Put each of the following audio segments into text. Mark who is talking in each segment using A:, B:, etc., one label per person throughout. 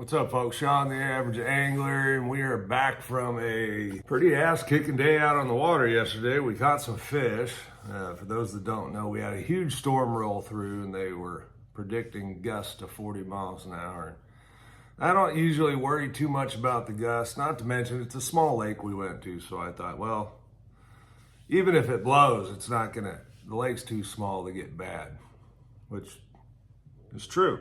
A: What's up, folks? Sean, the Average Angler, and we are back from a pretty ass-kicking day out on the water yesterday. We caught some fish. For those that don't know, we had a huge storm roll through, and they were predicting gusts to 40 miles an hour. I don't usually worry too much about the gusts, not to mention it's a small lake we went to, so I thought, well, even if it blows, it's not gonna, the lake's too small to get bad, which is true.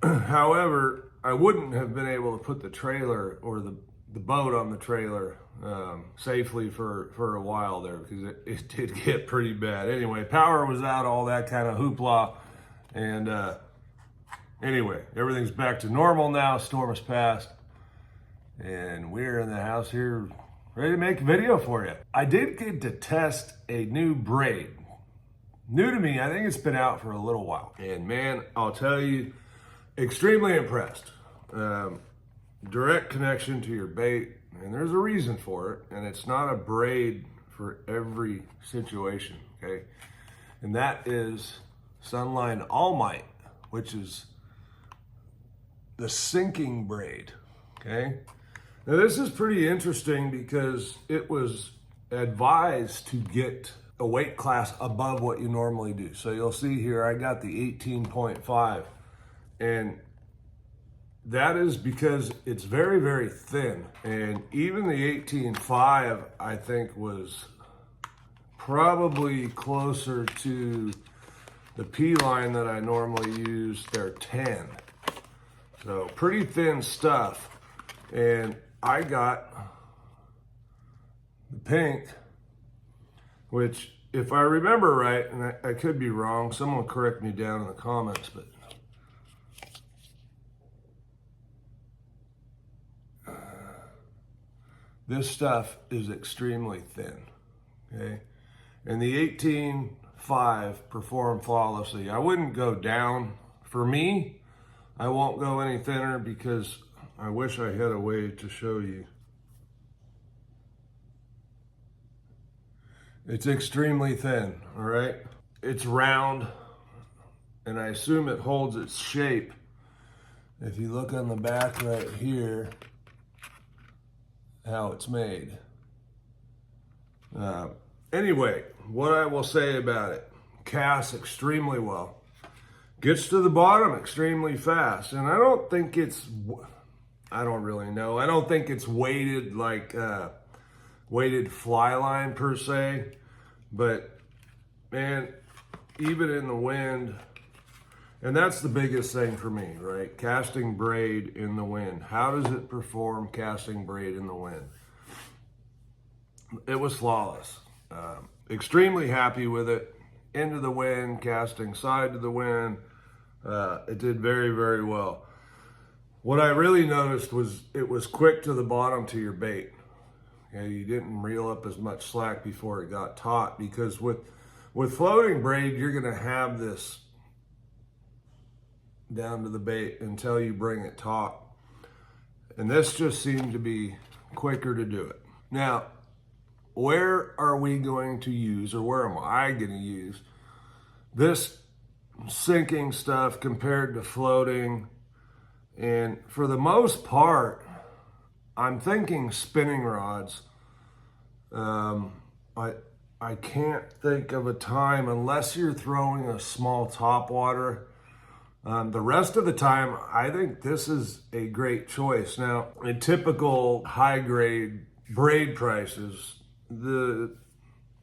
A: However, I wouldn't have been able to put the trailer or the boat on the trailer safely for a while there because it did get pretty bad. Anyway, power was out, all that kind of hoopla. And anyway, everything's back to normal now. Storm has passed. And we're in the house here ready to make a video for you. I did get to test a new braid. New to me, I think it's been out for a little while. And man, I'll tell you, extremely impressed. Direct connection to your bait, and there's a reason for it, and it's not a braid for every situation, okay? And that is Sunline All Might, which is the sinking braid, okay? Now this is pretty interesting because it was advised to get a weight class above what you normally do. So you'll see here, I got the 18.5. And that is because it's very, very thin. And even the 18.5, I think, was probably closer to the P line that I normally use, their 10. So pretty thin stuff. And I got the pink, which if I remember right, and I could be wrong, someone correct me down in the comments, but this stuff is extremely thin, okay? And the 18.5 performed flawlessly. I wouldn't go down. For me, I won't go any thinner because I wish I had a way to show you. It's extremely thin, all right? It's round, and I assume it holds its shape. If you look on the back right here, how it's made. Anyway, what I will say about it, casts extremely well, gets to the bottom extremely fast, and I don't think it's, I don't really know, I don't think it's weighted like weighted fly line per se, but man, even in the wind, and that's the biggest thing for me, right? Casting braid in the wind. How does it perform casting braid in the wind? It was flawless. Extremely happy with it. Into the wind, casting side to the wind. It did very, very well. What I really noticed was it was quick to the bottom to your bait. Okay, you didn't reel up as much slack before it got taut, because with floating braid, you're gonna have this down to the bait until you bring it taut. And this just seemed to be quicker to do it. Now, where are we going to use, or where am I gonna use this sinking stuff compared to floating? And for the most part, I'm thinking spinning rods. I can't think of a time, unless you're throwing a small topwater. The rest of the time, I think this is a great choice. Now, in typical high-grade braid prices, the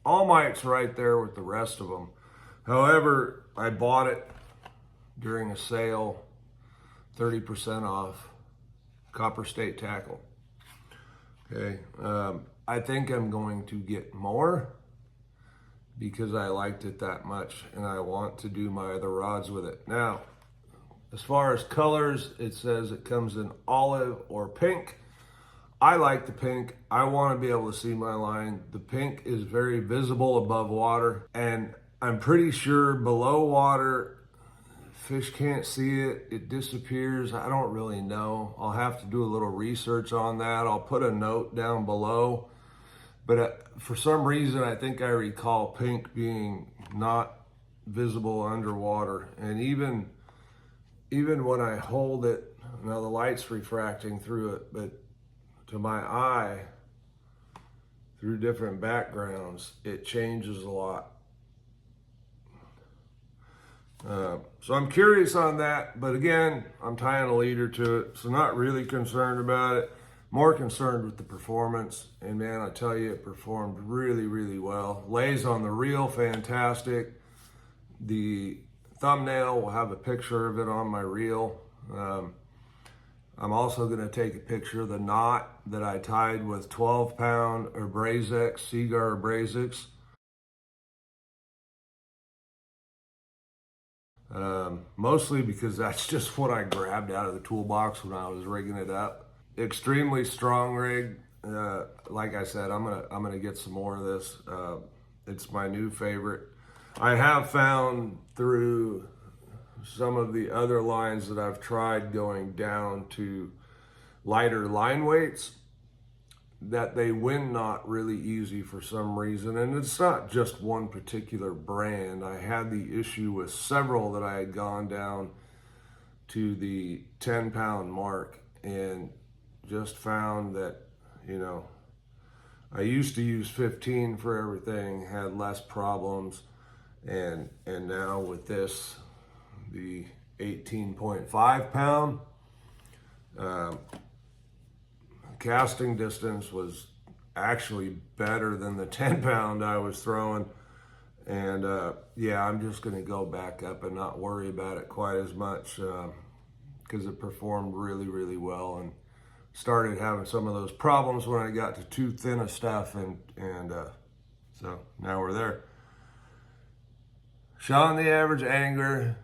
A: All Might's right there with the rest of them. However, I bought it during a sale, 30% off, Copper State Tackle. Okay, I think I'm going to get more because I liked it that much, and I want to do my other rods with it. Now, as far as colors, it says it comes in olive or pink. I like the pink. I want to be able to see my line. The pink is very visible above water, and I'm pretty sure below water, fish can't see it. It disappears. I don't really know. I'll have to do a little research on that. I'll put a note down below. But for some reason, I think I recall pink being not visible underwater. And even when I hold it now the light's refracting through it, but to my eye, through different backgrounds, it changes a lot. So I'm curious on that, but again, I'm tying a leader to it, so not really concerned about it. More concerned with the performance, and man, I tell you, it performed really, really well. Lays on the reel, fantastic. The thumbnail will have a picture of it on my reel. I'm also going to take a picture of the knot that I tied with 12-pound or Braids, Seagar or Braids. Mostly because that's just what I grabbed out of the toolbox when I was rigging it up. Extremely strong rig. Like I said, I'm gonna get some more of this. It's my new favorite. I have found through some of the other lines that I've tried going down to lighter line weights that they win knot really easy for some reason. And it's not just one particular brand. I had the issue with several that I had gone down to the 10-pound mark and just found that, you know, I used to use 15 for everything, had less problems. And now with this, the 18.5 pound, casting distance was actually better than the 10-pound I was throwing. And yeah, I'm just going to go back up and not worry about it quite as much because it performed really, really well, and started having some of those problems when I got to too thin of stuff. And so now we're there. Sean the Average Angler.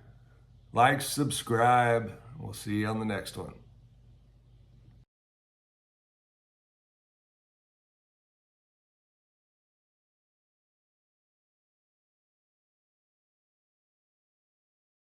A: Like, subscribe. We'll see you on the next one.